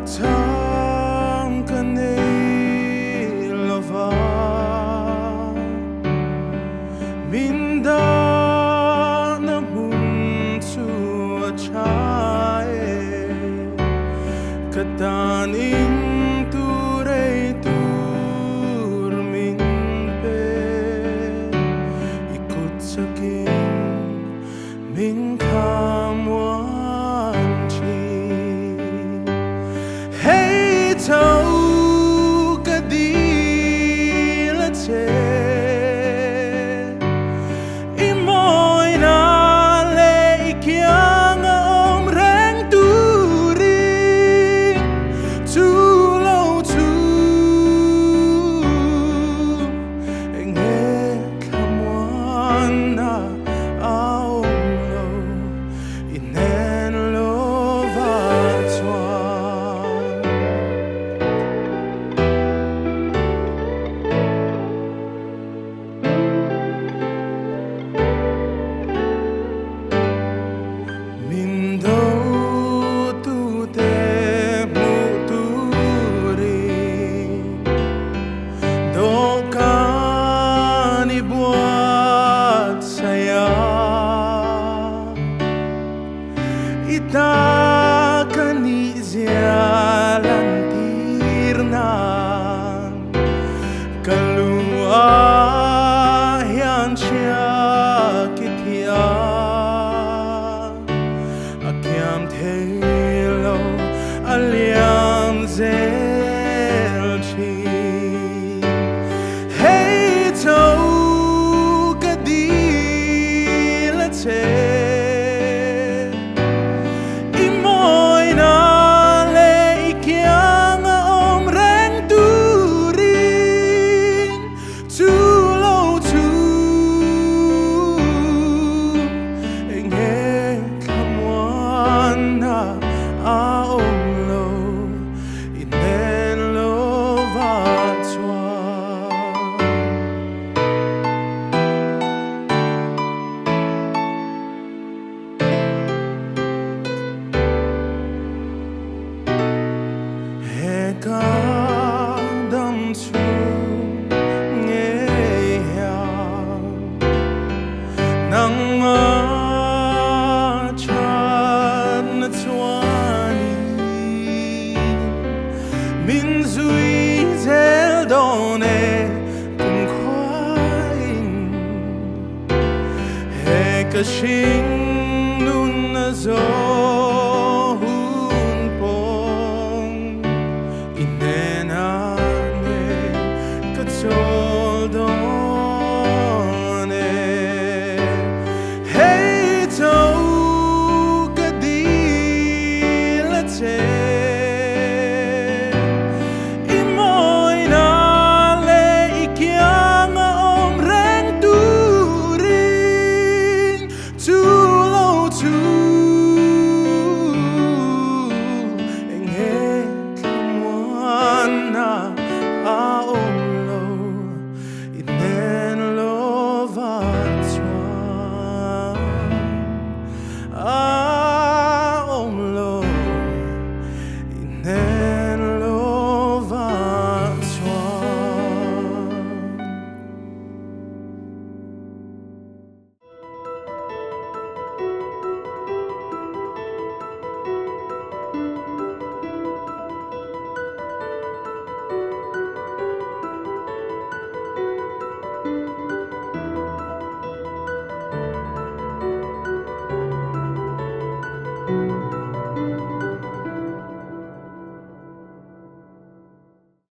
thang kanay lava minda na munsu achae kataning turay turmin pe ikut saking min kamwan chi hey tau kadila che imoy na le ikyang om reng turi tu lo tu enge kamwan na ao lo inen lo va twa min do tu te mu tu ri do kan ibuat saya ita kani zialan tirnan kaluayan siya kitya akyam telo alyam zelchi hey tau kadila che imoy na le ikyang om reng turin tu lo tu enge kamwan na aom lo inen lo va twa Heka dam chu nghe ya nang ma chan na twani min zui zel done kum khoin Heka shing nun na zo